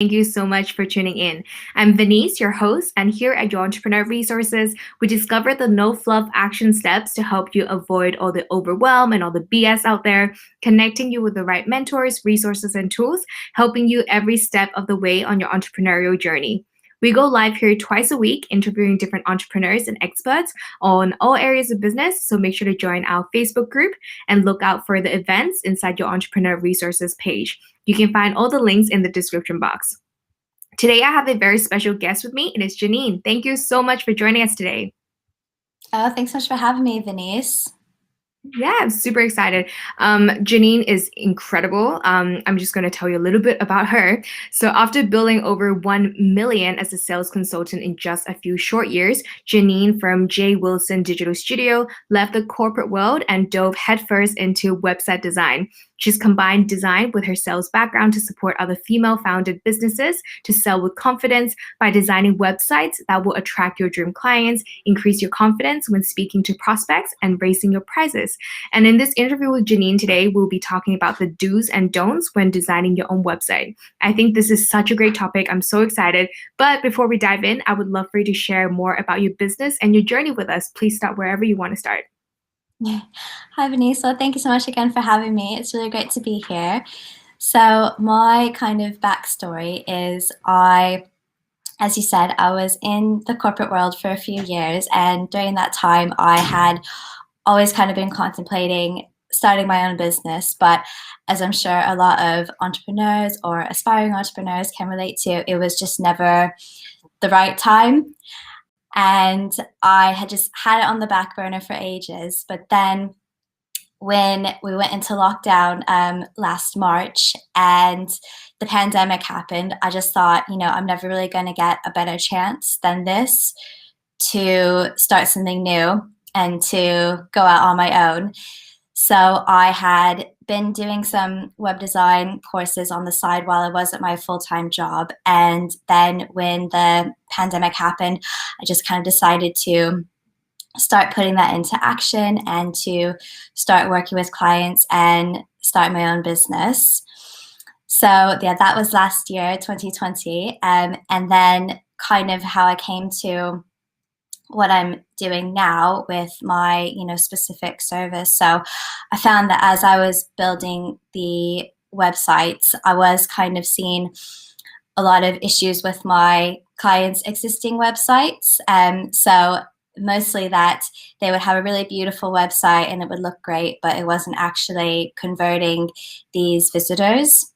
Thank you so much for tuning in. I'm Venice, your host, and here at Your Entrepreneur Resources, we discover the no-fluff action steps to help you avoid all the overwhelm and all the BS out there, connecting you with the right mentors, resources, and tools, helping you every step of the way on your entrepreneurial journey. We go live here twice a week, interviewing different entrepreneurs and experts on all areas of business. So make sure to join our Facebook group and look out for the events inside your Entrepreneur Resources page. You can find all the links in the description box. Today, I have a very special guest with me. It is Jeanine. Thank you so much for joining us today. Oh, thanks so much for having me, Venice. Yeah, I'm super excited. Jeanine is incredible. I'm just going to tell you a little bit about her. So after building over 1 million as a sales consultant in just a few short years, Jeanine from Jeanine Wilson Digital Studio left the corporate world and dove headfirst into website design. She's combined design with her sales background to support other female-founded businesses to sell with confidence by designing websites that will attract your dream clients, increase your confidence when speaking to prospects, and raising your prices. And in this interview with Jeanine today, we'll be talking about the do's and don'ts when designing your own website. I think this is such a great topic. I'm so excited. But before we dive in, I would love for you to share more about your business and your journey with us. Please start wherever you want to start. Hi, Venice. Well, thank you so much again for having me. It's really great to be here. So my kind of backstory is as you said, I was in the corporate world for a few years. And during that time, I had always kind of been contemplating starting my own business. But as I'm sure a lot of entrepreneurs or aspiring entrepreneurs can relate to, it was just never the right time. And I had just had it on the back burner for ages. But then when we went into lockdown last March and the pandemic happened, I just thought, I'm never really going to get a better chance than this to start something new and to go out on my own. So I had been doing some web design courses on the side while I was at my full-time job. And then when the pandemic happened, I just kind of decided to start putting that into action and to start working with clients and start my own business. So yeah, that was last year, 2020. And then kind of how I came to what I'm doing now with my, specific service. So I found that as I was building the websites, I was kind of seeing a lot of issues with my clients' existing websites. So mostly that they would have a really beautiful website and it would look great, but it wasn't actually converting these visitors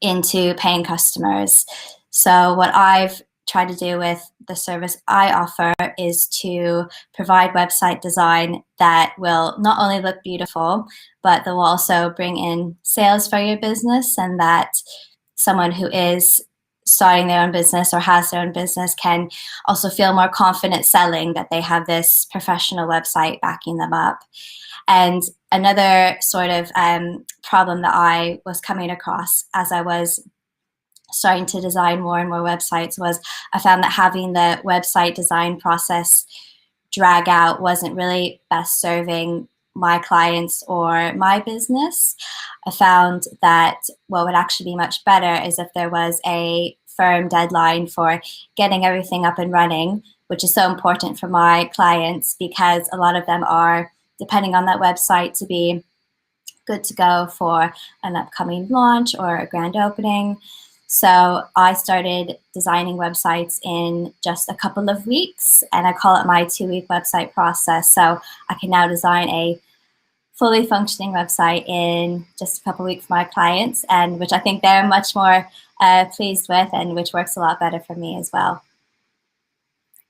into paying customers. So what I've tried to do with the service I offer is to provide website design that will not only look beautiful, but that will also bring in sales for your business, and that someone who is starting their own business or has their own business can also feel more confident selling, that they have this professional website backing them up. And another sort of problem that I was coming across as I was starting to design more and more websites was I found that having the website design process drag out wasn't really best serving my clients or my business. I found that what would actually be much better is if there was a firm deadline for getting everything up and running, which is so important for my clients because a lot of them are depending on that website to be good to go for an upcoming launch or a grand opening. So I started designing websites in just a couple of weeks, and I call it my 2-week website process. So I can now design a fully functioning website in just a couple of weeks for my clients, and which I think they're much more pleased with, and which works a lot better for me as well.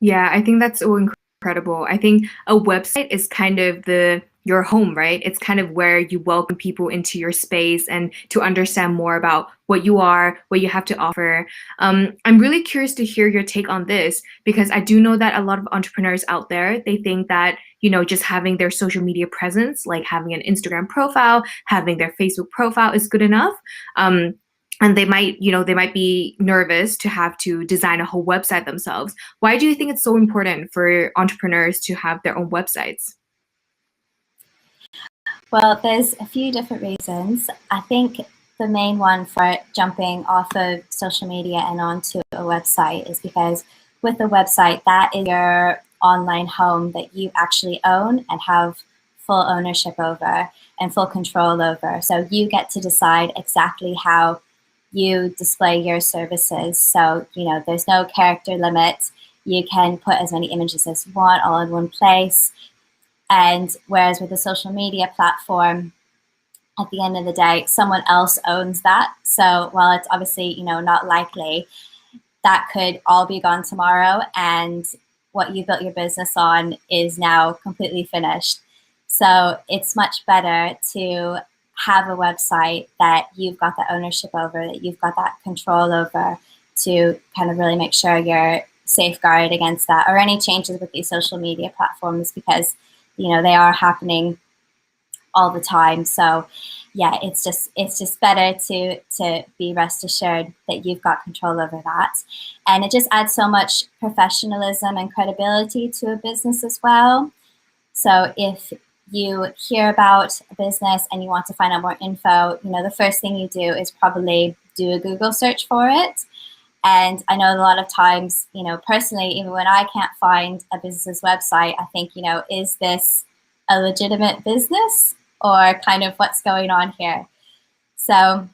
Yeah, I think that's so incredible. I think a website is kind of your home, right? It's kind of where you welcome people into your space and to understand more about what you are, what you have to offer. I'm really curious to hear your take on this because I do know that a lot of entrepreneurs out there, they think that, just having their social media presence, like having an Instagram profile, having their Facebook profile is good enough. And they might be nervous to have to design a whole website themselves. Why do you think it's so important for entrepreneurs to have their own websites? Well, there's a few different reasons. I think the main one for jumping off of social media and onto a website is because with a website, that is your online home that you actually own and have full ownership over and full control over. So you get to decide exactly how you display your services. So, you know, there's no character limit. You can put as many images as you want all in one place. And whereas with a social media platform, at the end of the day, someone else owns that. So while it's obviously, you know, not likely, that could all be gone tomorrow, and what you built your business on is now completely finished. So it's much better to have a website that you've got the ownership over, that you've got that control over, to kind of really make sure you're safeguarded against that or any changes with these social media platforms, because, you know, they are happening all the time. So yeah, it's just better to be rest assured that you've got control over that. And it just adds so much professionalism and credibility to a business as well. So if you hear about a business and you want to find out more info, you know, the first thing you do is probably do a Google search for it. And I know a lot of times, you know, personally, even when I can't find a business's website, I think, you know, is this a legitimate business, or kind of what's going on here? So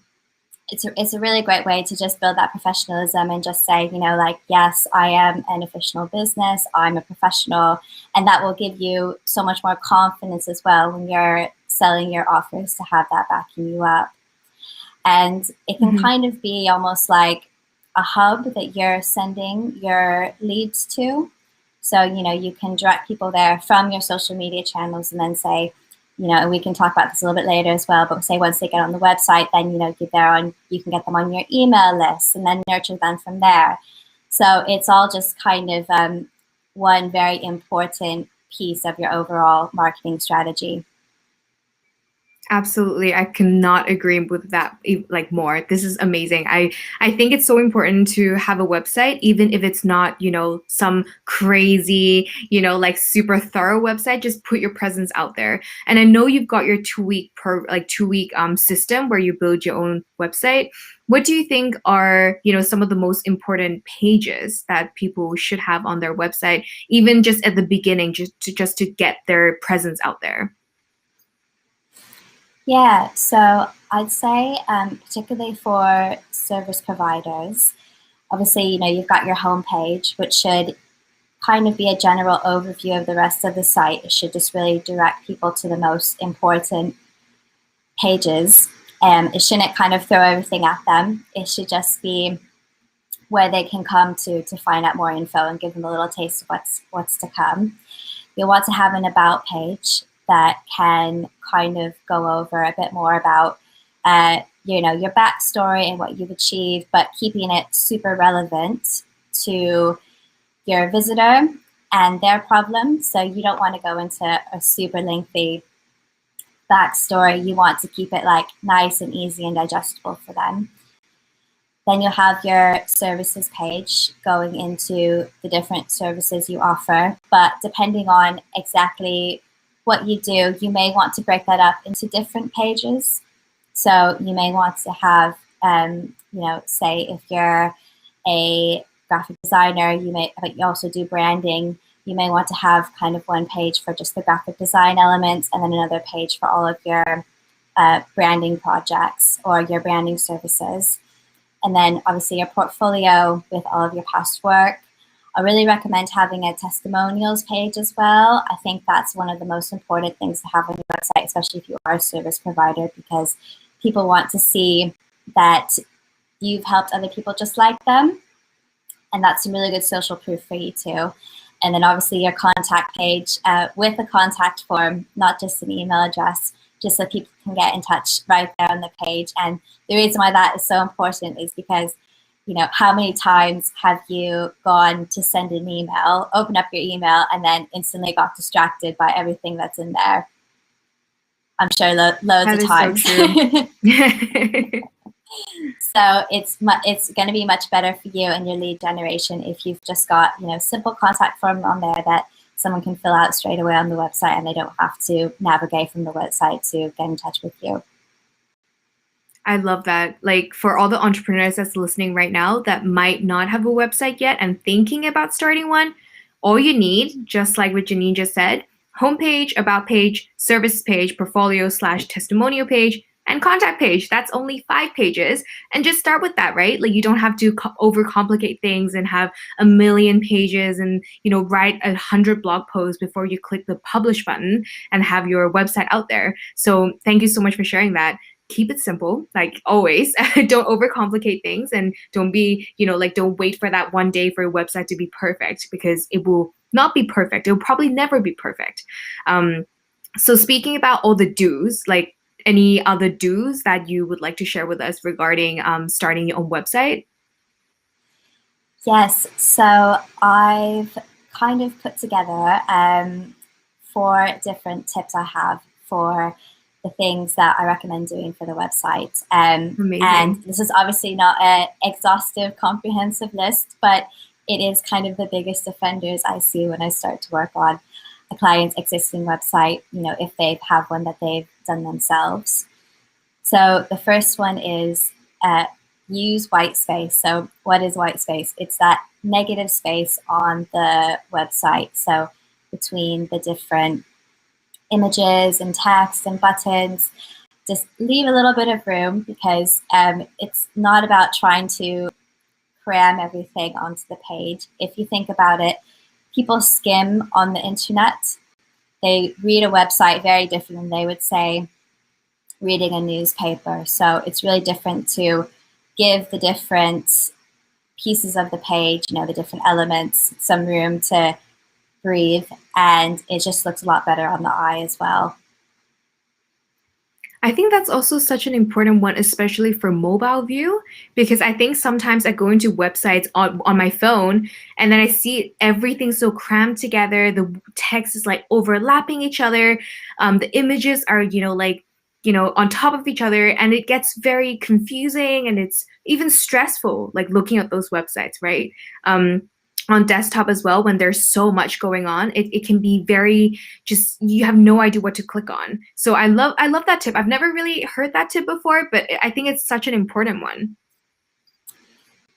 it's a really great way to just build that professionalism and just say, you know, like, yes, I am an official business, I'm a professional, and that will give you so much more confidence as well when you're selling your offers, to have that backing you up. And it can kind of be almost like a hub that you're sending your leads to. So, you know, you can direct people there from your social media channels, and then say, you know, and we can talk about this a little bit later as well, but say once they get on the website, then, you know, you can get them on your email list and then nurture them from there. So it's all just kind of one very important piece of your overall marketing strategy. Absolutely. I cannot agree with that like more. This is amazing. I think it's so important to have a website, even if it's not, you know, some crazy, you know, like super thorough website. Just put your presence out there. And I know you've got your 2-week system where you build your own website. What do you think are, you know, some of the most important pages that people should have on their website, even just at the beginning, just to get their presence out there? Yeah, so I'd say particularly for service providers, obviously, you know, you've got your homepage, which should kind of be a general overview of the rest of the site. It should just really direct people to the most important pages. It shouldn't kind of throw everything at them. It should just be where they can come to find out more info and give them a little taste of what's to come. You'll want to have an about page that can kind of go over a bit more about, you know, your backstory and what you've achieved, but keeping it super relevant to your visitor and their problem. So you don't want to go into a super lengthy backstory. You want to keep it like nice and easy and digestible for them. Then you'll have your services page going into the different services you offer, but depending on exactly what you do, you may want to break that up into different pages. So you may want to have, you know, say if you're a graphic designer, but you also do branding, you may want to have kind of one page for just the graphic design elements, and then another page for all of your branding projects or your branding services. And then obviously your portfolio with all of your past work. I really recommend having a testimonials page as well. I think that's one of the most important things to have on your website, especially if you are a service provider, because people want to see that you've helped other people just like them. And that's some really good social proof for you too. And then obviously your contact page with a contact form, not just an email address, just so people can get in touch right there on the page. And the reason why that is so important is because, you know, how many times have you gone to send an email, open up your email, and then instantly got distracted by everything that's in there? I'm sure loads of times. So true. So it's going to be much better for you and your lead generation if you've just got, you know, simple contact form on there that someone can fill out straight away on the website, and they don't have to navigate from the website to get in touch with you. I love that. Like for all the entrepreneurs that's listening right now that might not have a website yet and thinking about starting one, all you need, just like what Jeanine just said, homepage, about page, service page, portfolio slash testimonial page, and contact page. That's only 5 pages. And just start with that, right? Like you don't have to overcomplicate things and have a million pages and, write 100 blog posts before you click the publish button and have your website out there. So thank you so much for sharing that. Keep it simple, like always. Don't overcomplicate things, and don't be, don't wait for that one day for your website to be perfect, because it will not be perfect. It will probably never be perfect. So speaking about all the do's, like any other do's that you would like to share with us regarding starting your own website? Yes, so I've kind of put together 4 different tips I have for the things that I recommend doing for the website. And Amazing. this is obviously not an exhaustive, comprehensive list, but it is kind of the biggest offenders I see when I start to work on a client's existing website, if they have one that they've done themselves. So the first one is use white space. So what is white space? It's that negative space on the website. So between the different images and text and buttons, just leave a little bit of room, because it's not about trying to cram everything onto the page. If you think about it, people skim on the internet. They read a website very different than they would say reading a newspaper. So it's really different to give the different pieces of the page, the different elements, some room to breathe, and it just looks a lot better on the eye as well. I think that's also such an important one, especially for mobile view, because I think sometimes I go into websites on my phone and then I see everything so crammed together. The text is like overlapping each other. The images are, on top of each other, and it gets very confusing, and it's even stressful, like looking at those websites, right? On desktop as well, when there's so much going on, it can be very, just, you have no idea what to click on. So I love that tip. I've never really heard that tip before, but I think it's such an important one.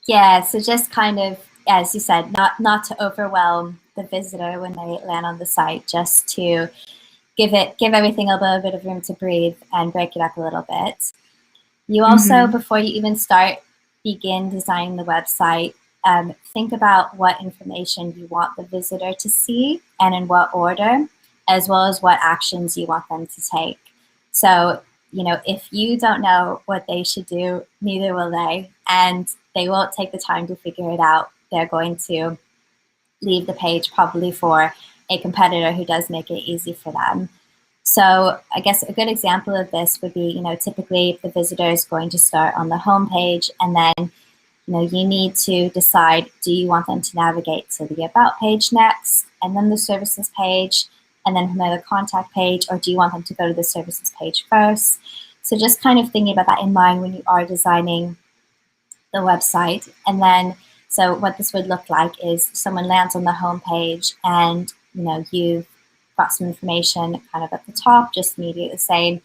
Yeah, so just kind of, as you said, not to overwhelm the visitor when they land on the site, just to give everything a little bit of room to breathe and break it up a little bit. You also, before you even begin designing the website, think about what information you want the visitor to see and in what order, as well as what actions you want them to take. So, if you don't know what they should do, neither will they, and they won't take the time to figure it out. They're going to leave the page probably for a competitor who does make it easy for them. So I guess a good example of this would be, typically the visitor is going to start on the home page, and then, you need to decide, do you want them to navigate to the About page next, and then the Services page, and then another Contact page, or do you want them to go to the Services page first? So just kind of thinking about that in mind when you are designing the website. And then, so what this would look like is someone lands on the home page, and, you've got some information kind of at the top, just immediately saying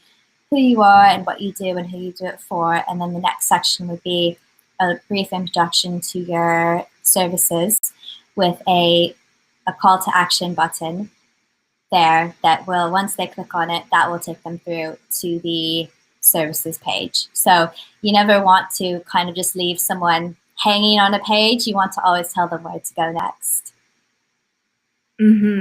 who you are and what you do and who you do it for. And then the next section would be a brief introduction to your services with a call to action button there that will, once they click on it, that will take them through to the services page. So you never want to kind of just leave someone hanging on a page. You want to always tell them where to go next.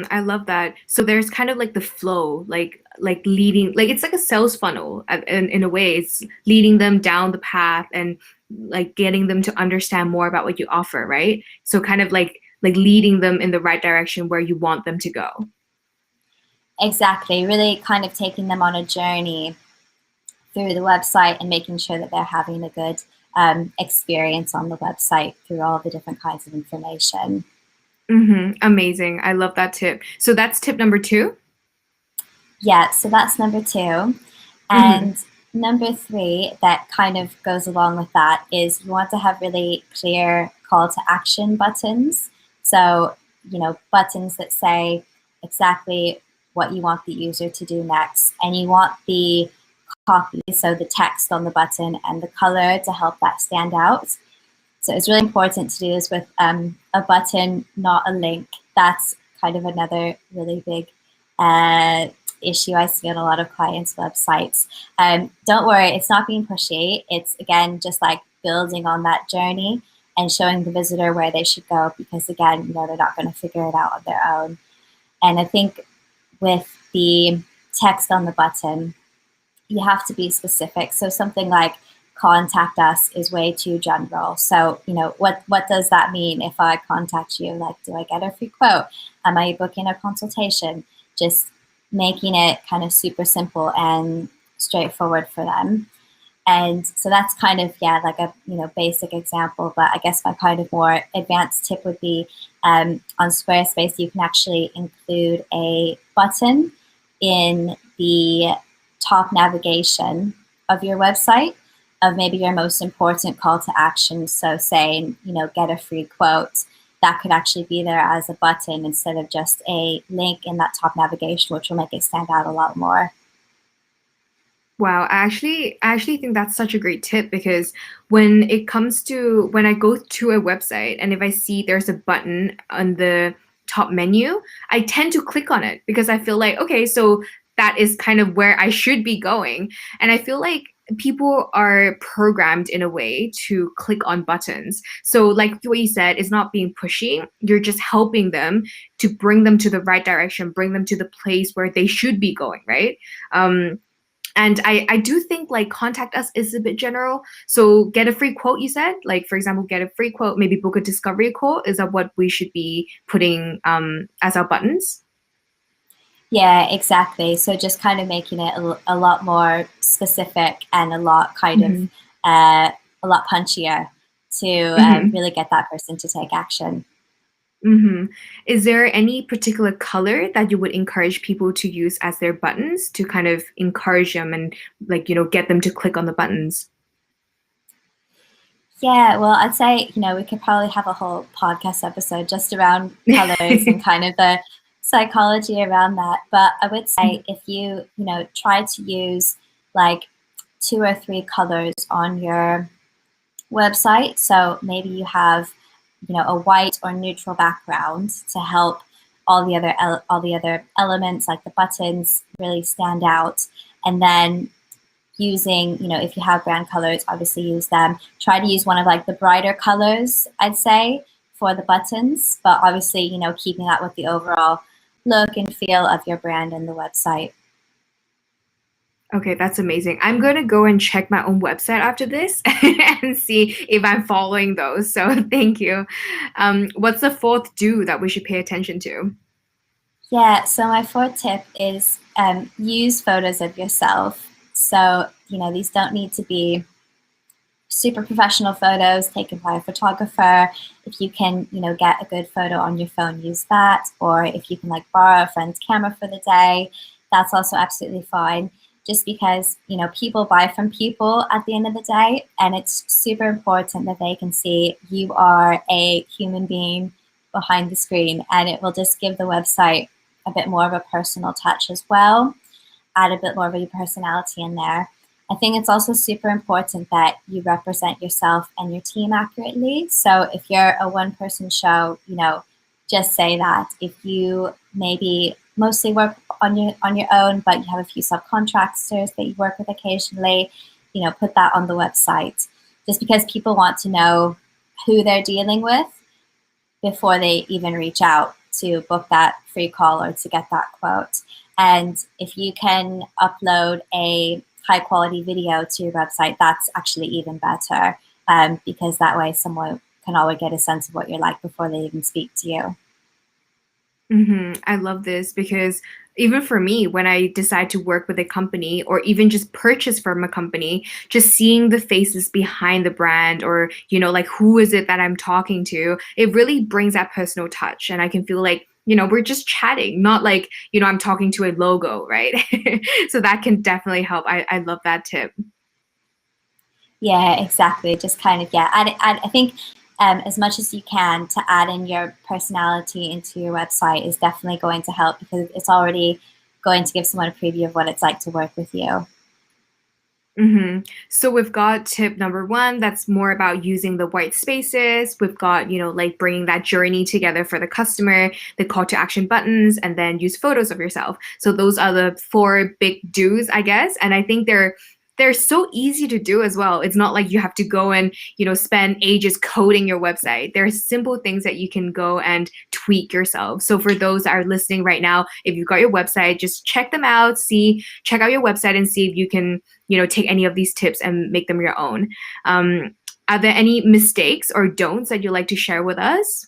I love that. So there's kind of like the flow, like leading, like it's like a sales funnel in a way. It's leading them down the path and like getting them to understand more about what you offer, right? So kind of like leading them in the right direction where you want them to go. Exactly. Really kind of taking them on a journey through the website and making sure that they're having a good experience on the website through all the different kinds of information. Amazing. I love that tip. So that's tip number 2? Yeah, so that's number 2. And number 3 that kind of goes along with that is you want to have really clear call to action buttons. So, buttons that say exactly what you want the user to do next. And you want the copy, so the text on the button and the color to help that stand out. So it's really important to do this with a button, not a link. That's kind of another really big issue I see on a lot of clients' websites. Don't worry, it's not being pushy. It's, again, just like building on that journey and showing the visitor where they should go, because, again, you know, they're not going to figure it out on their own. And I think with the text on the button, you have to be specific. So something like contact us is way too general. So, you know, what does that mean if I contact you? Like, do I get a free quote? Am I booking a consultation? Just making it kind of super simple and straightforward for them. And so that's kind of, yeah, like a, you know, basic example. But I guess my kind of more advanced tip would be on Squarespace, you can actually include a button in the top navigation of your website of maybe your most important call to action. So saying, you know, get a free quote, that could actually be there as a button instead of just a link in that top navigation, which will make it stand out a lot more. Wow, I actually think that's such a great tip, because when I go to a website and if I see there's a button on the top menu, I tend to click on it because I feel like, okay, so that is kind of where I should be going. And I feel like people are programmed in a way to click on buttons. So like what you said, is not being pushy. You're just helping them to bring them to the right direction, bring them to the place where they should be going, right? And I do think like contact us is a bit general. So get a free quote, you said? Like, for example, get a free quote, maybe book a discovery call. Is that what we should be putting as our buttons? Yeah, exactly. So just kind of making it a lot more specific and a lot kind of a lot punchier to really get that person to take action. Is there any particular color that you would encourage people to use as their buttons to kind of encourage them and, like, you know, get them to click on the buttons? Yeah, well, I'd say, you know, we could probably have a whole podcast episode just around colors and kind of the psychology around that. But I would say if you know, try to use like 2 or 3 colors on your website. So maybe you have, you know, a white or neutral background to help all the other elements like the buttons really stand out. And then using, you know, if you have brand colors, obviously use them. Try to use one of like the brighter colors, I'd say, for the buttons, but obviously, you know, keeping that with the overall look and feel of your brand and the website. Okay, that's amazing. I'm going to go and check my own website after this and see if I'm following those. So thank you. What's the fourth do that we should pay attention to? Yeah, so my fourth tip is use photos of yourself. So, you know, these don't need to be super professional photos taken by a photographer. If you can, you know, get a good photo on your phone, use that. Or if you can like borrow a friend's camera for the day, that's also absolutely fine. Just because, you know, people buy from people at the end of the day, and it's super important that they can see you are a human being behind the screen, and it will just give the website a bit more of a personal touch as well, add a bit more of your personality in there. I think it's also super important that you represent yourself and your team accurately. So if you're a one-person show, you know, just say that. If you maybe mostly work on your own, but you have a few subcontractors that you work with occasionally, you know, put that on the website. Just because people want to know who they're dealing with before they even reach out to book that free call or to get that quote. And if you can upload a high quality video to your website, that's actually even better, because that way someone can always get a sense of what you're like before they even speak to you. I love this, because even for me, when I decide to work with a company or even just purchase from a company, just seeing the faces behind the brand, or, you know, like, who is it that I'm talking to, it really brings that personal touch. And I can feel like, you know, we're just chatting, not like, you know, I'm talking to a logo, right? So that can definitely help. I love that tip. Yeah, exactly. Just kind of, yeah. I think as much as you can to add in your personality into your website is definitely going to help, because it's already going to give someone a preview of what it's like to work with you. So we've got tip number one, that's more about using the white spaces. We've got, like bringing that journey together for the customer, the call to action buttons, and then use photos of yourself. So those are the four big do's, I guess. And I think they're so easy to do as well. It's not like you have to go and, spend ages coding your website. There are simple things that you can go and tweak yourself. So for those that are listening right now, if you've got your website, just check them out, check out your website and see if you can, take any of these tips and make them your own. Are there any mistakes or don'ts that you'd like to share with us?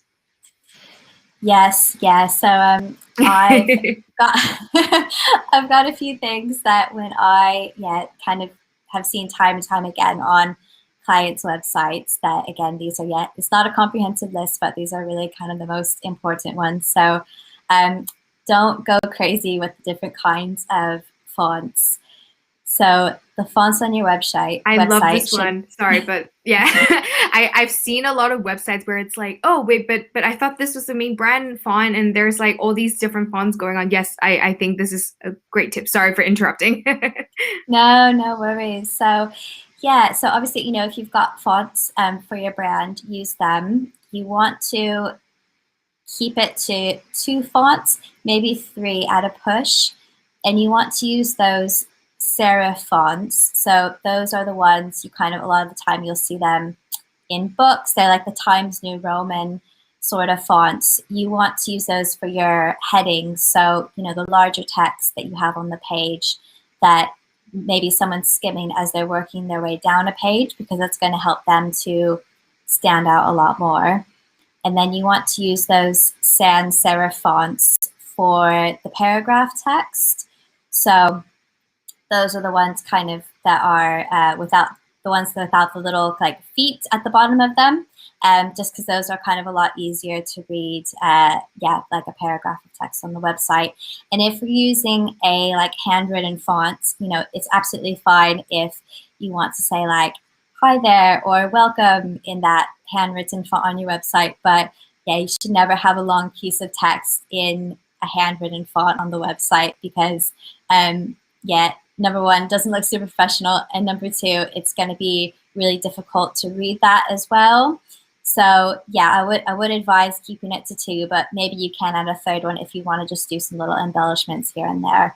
Yes, yeah. So I've got I've got a few things that when I kind of have seen time and time again on clients' websites that again these are it's not a comprehensive list, but these are really kind of the most important ones. So don't go crazy with the different kinds of fonts. So the fonts on your website. I love this one. Sorry, but yeah, I've seen a lot of websites where it's like, oh wait, but I thought this was the main brand font, and there's like all these different fonts going on. Yes, I think this is a great tip. Sorry for interrupting. No worries. So yeah, so obviously, if you've got fonts for your brand, use them. You want to keep it to 2 fonts, maybe 3 at a push, and you want to use those serif fonts. So those are the ones you kind of, a lot of the time you'll see them in books. They're like the Times New Roman sort of fonts. You want to use those for your headings. So, the larger text that you have on the page that maybe someone's skimming as they're working their way down a page, because that's going to help them to stand out a lot more. And then you want to use those sans serif fonts for the paragraph text. So those are the ones kind of that are without the little like feet at the bottom of them, just because those are kind of a lot easier to read, like a paragraph of text on the website. And if you're using a like handwritten font, it's absolutely fine if you want to say like, hi there, or welcome in that handwritten font on your website. But yeah, you should never have a long piece of text in a handwritten font on the website, because number one, doesn't look super professional, and number two, it's going to be really difficult to read that as well. So yeah, I would advise keeping it to 2, but maybe you can add a 3rd one if you want to just do some little embellishments here and there.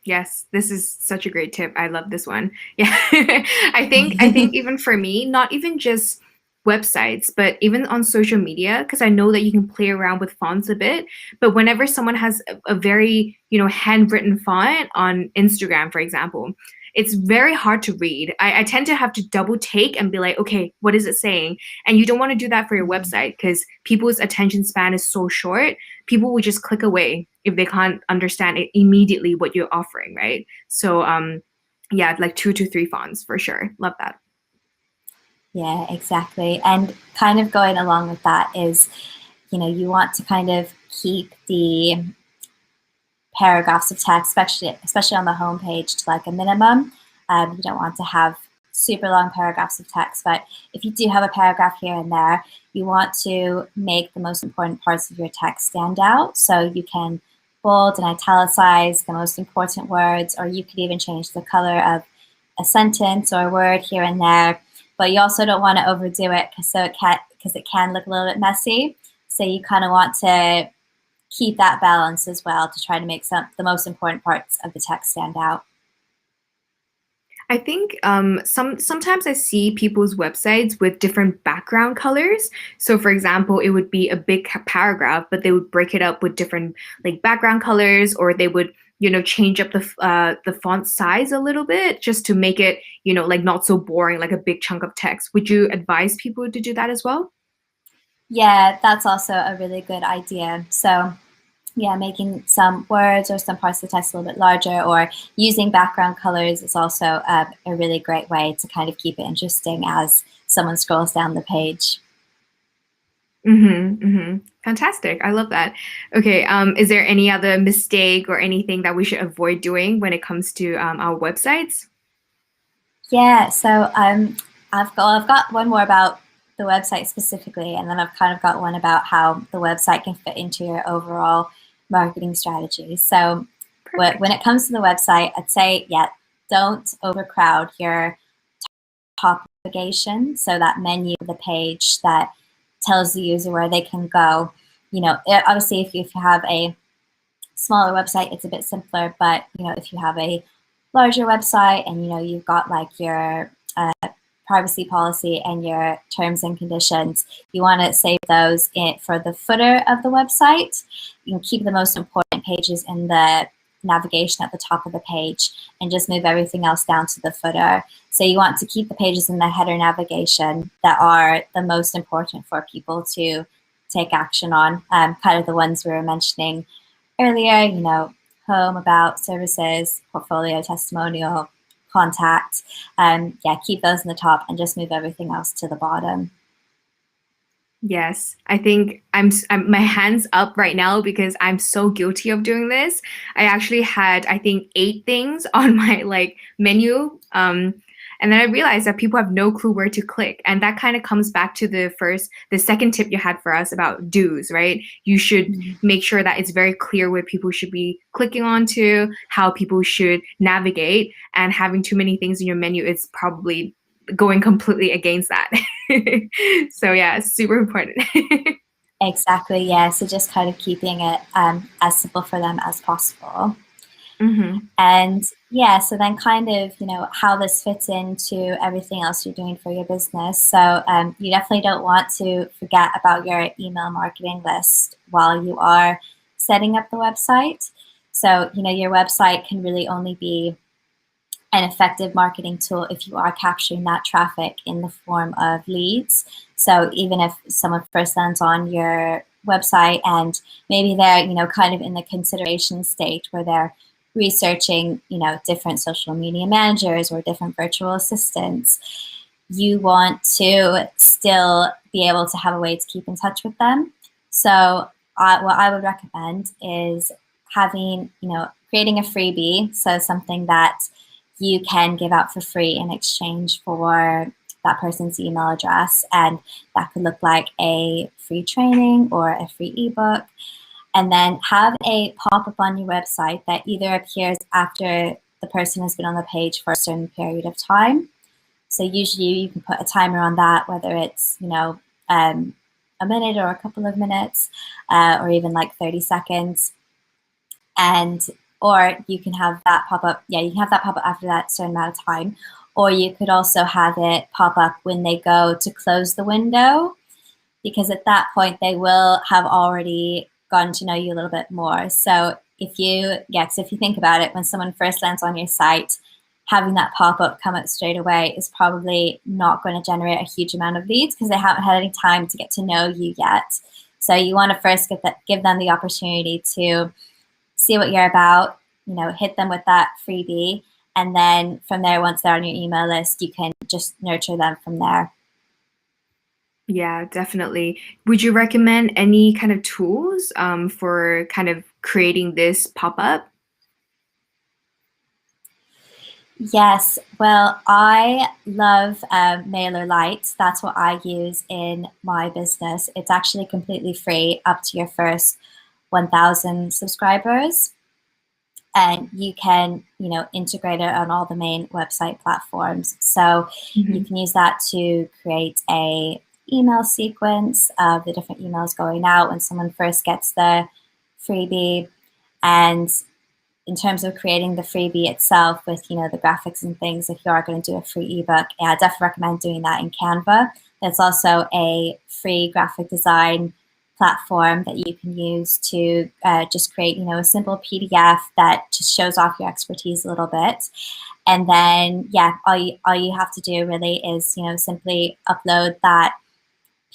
Yes, this is such a great tip. I love this one. Yeah, I think even for me, not even just websites, but even on social media, because I know that you can play around with fonts a bit. But whenever someone has a very, handwritten font on Instagram, for example, it's very hard to read. I tend to have to double take and be like, okay, what is it saying? And you don't want to do that for your website, because people's attention span is so short. People will just click away if they can't understand it immediately what you're offering, right? So like 2 to 3 fonts for sure. Love that. Yeah, exactly. And kind of going along with that is, you want to kind of keep the paragraphs of text, especially on the homepage, to like a minimum. You don't want to have super long paragraphs of text, but if you do have a paragraph here and there, you want to make the most important parts of your text stand out. So you can bold and italicize the most important words, or you could even change the color of a sentence or a word here and there. But you also don't want to overdo it, because it can look a little bit messy. So you kind of want to keep that balance as well, to try to make the most important parts of the text stand out. I think sometimes I see people's websites with different background colors. So for example, it would be a big paragraph, but they would break it up with different like background colors, or they would change up the font size a little bit just to make it like not so boring, like a big chunk of text. Would you advise people to do that as well? Yeah, that's also a really good idea. So yeah, making some words or some parts of the text a little bit larger, or using background colors is also a really great way to kind of keep it interesting as someone scrolls down the page. Fantastic. I love that. Okay. Is there any other mistake or anything that we should avoid doing when it comes to our websites? Yeah. So I've got one more about the website specifically, and then I've kind of got one about how the website can fit into your overall marketing strategy. So when it comes to the website, I'd say, don't overcrowd your top navigation, so that menu of the page that tells the user where they can go. Obviously, if you have a smaller website, it's a bit simpler, but if you have a larger website and you've got like your privacy policy and your terms and conditions, you want to save those for the footer of the website. You can keep the most important pages in the navigation at the top of the page and just move everything else down to the footer. So you want to keep the pages in the header navigation that are the most important for people to take action on, kind of the ones we were mentioning earlier, home, about, services, portfolio, testimonial, contact. Keep those in the top and just move everything else to the bottom. Yes, I think I'm my hands up right now because I'm so guilty of doing this. I actually had, I think, 8 things on my menu. And then I realized that people have no clue where to click. And that kind of comes back to the second tip you had for us about do's, right? You should make sure that it's very clear where people should be clicking onto, how people should navigate, and having too many things in your menu is probably going completely against that. So yeah, super important. Exactly, yeah. So just kind of keeping it as simple for them as possible. And yeah, so then kind of, how this fits into everything else you're doing for your business. So you definitely don't want to forget about your email marketing list while you are setting up the website. So, your website can really only be an effective marketing tool if you are capturing that traffic in the form of leads. So even if someone first lands on your website and maybe they're, kind of in the consideration state where they're researching, different social media managers or different virtual assistants, you want to still be able to have a way to keep in touch with them. So what I would recommend is having, creating a freebie. So something that you can give out for free in exchange for that person's email address. And that could look like a free training or a free ebook. And then have a pop-up on your website that either appears after the person has been on the page for a certain period of time. So usually you can put a timer on that, whether it's, a minute or a couple of minutes, or even like 30 seconds. Or you can have that pop up. Yeah, you can have that pop up after that certain amount of time. Or you could also have it pop up when they go to close the window, because at that point they will have already gotten to know you a little bit more. So if you think about it, when someone first lands on your site, having that pop up come up straight away is probably not going to generate a huge amount of leads because they haven't had any time to get to know you yet. So you want to first give them the opportunity to see what you're about, hit them with that freebie. And then from there, once they're on your email list, you can just nurture them from there. Yeah, definitely. Would you recommend any kind of tools for kind of creating this pop-up? Yes, well, I love MailerLite. That's what I use in my business. It's actually completely free up to your first 1,000 subscribers. And you can, integrate it on all the main website platforms. So you can use that to create a email sequence of the different emails going out when someone first gets the freebie. And in terms of creating the freebie itself with, the graphics and things, if you are going to do a free ebook, I definitely recommend doing that in Canva. There's also a free graphic design platform that you can use to just create, a simple PDF that just shows off your expertise a little bit. And then, all you have to do really is, simply upload that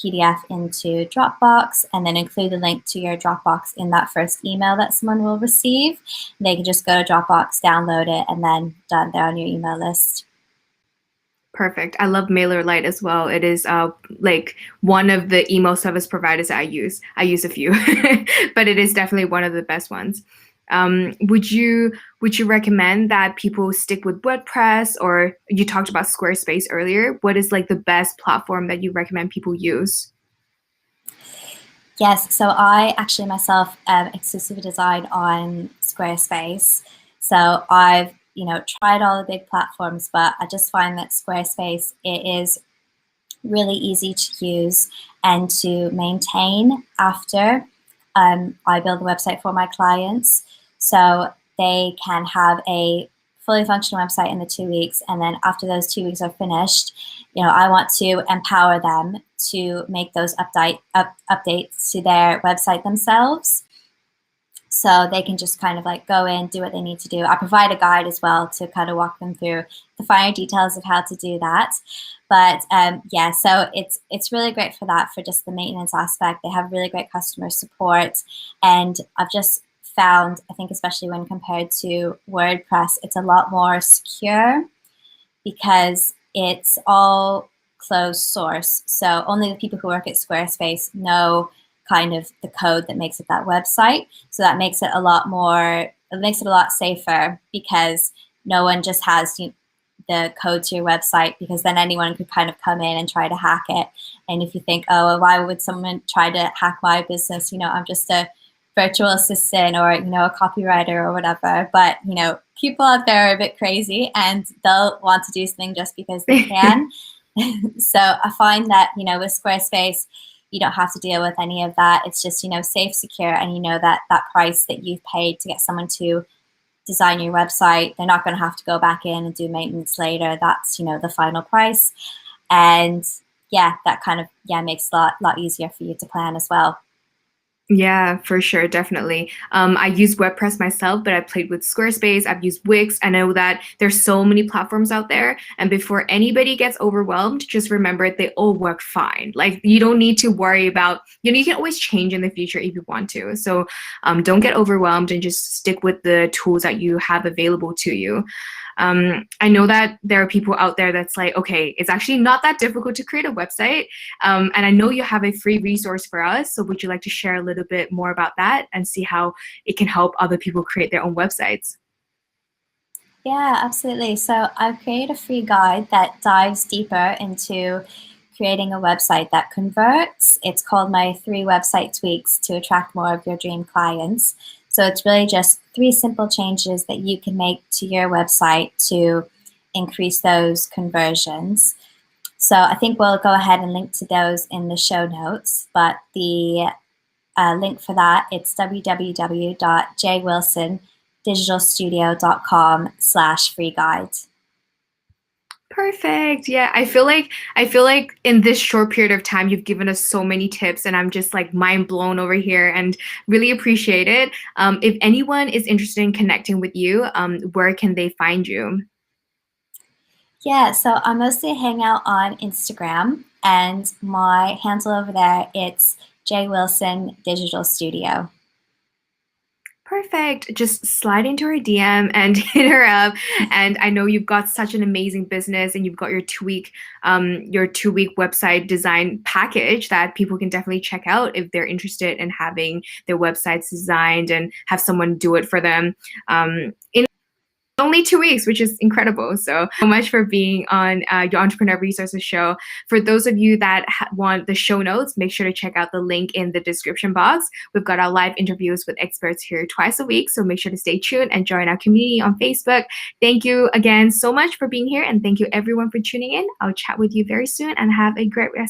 PDF into Dropbox and then include the link to your Dropbox in that first email that someone will receive. They can just go to Dropbox, download it, and then done, they're on your email list. Perfect. I love MailerLite as well. It is one of the email service providers I use. I use a few, but it is definitely one of the best ones. Would you recommend that people stick with WordPress, or you talked about Squarespace earlier? What is the best platform that you recommend people use? Yes, so I actually myself exclusively design on Squarespace. So I've tried all the big platforms, but I just find that Squarespace, it is really easy to use and to maintain after I build the website for my clients. So they can have a fully functional website in the 2 weeks, and then after those 2 weeks are finished, I want to empower them to make those updates to their website themselves. So they can just kind of like go in, do what they need to do. I provide a guide as well to kind of walk them through the finer details of how to do that. But yeah, so it's really great for that, for just the maintenance aspect. They have really great customer support. And I've just found, I think especially when compared to WordPress, it's a lot more secure because it's all closed source. So only the people who work at Squarespace know kind of the code that makes it that website. So that makes it a lot more, it makes it a lot safer, because no one just has the code to your website, because then anyone could kind of come in and try to hack it. And if you think, oh, well, why would someone try to hack my business? I'm just a virtual assistant or, a copywriter or whatever. But, people out there are a bit crazy and they'll want to do something just because they can. So I find that, with Squarespace, you don't have to deal with any of that. It's just, safe, secure, and that price that you've paid to get someone to design your website, they're not going to have to go back in and do maintenance later. That's, the final price. And yeah, that kind of, makes it a lot easier for you to plan as well. Yeah, for sure, definitely. I use WordPress myself, but I played with Squarespace. I've used Wix. I know that there's so many platforms out there. And before anybody gets overwhelmed, just remember they all work fine. Like, you don't need to worry about, you can always change in the future if you want to. So don't get overwhelmed and just stick with the tools that you have available to you. I know that there are people out there that's like, okay, it's actually not that difficult to create a website. And I know you have a free resource for us. So would you like to share a little bit more about that and see how it can help other people create their own websites? Yeah, absolutely. So I've created a free guide that dives deeper into creating a website that converts. It's called my 3 website tweaks to attract more of your dream clients. So it's really just 3 simple changes that you can make to your website to increase those conversions. So I think we'll go ahead and link to those in the show notes, but the link for that, it's www.jwilsondigitalstudio.com/free guide. Perfect. Yeah, I feel like in this short period of time you've given us so many tips, and I'm just like mind blown over here and really appreciate it. If anyone is interested in connecting with you, where can they find you? Yeah, so I mostly hang out on Instagram, and my handle over there, it's J Wilson Digital Studio. Perfect. Just slide into her DM and hit her up. And I know you've got such an amazing business, and you've got your 2-week website design package that people can definitely check out if they're interested in having their websites designed and have someone do it for them. In only 2 weeks, which is incredible. So much for being on your Entrepreneur Resources show. For those of you that want the show notes, make sure to check out the link in the description box. We've got our live interviews with experts here twice a week, so make sure to stay tuned and join our community on Facebook. Thank you again so much for being here, and thank you everyone for tuning in. I'll chat with you very soon, and have a great rest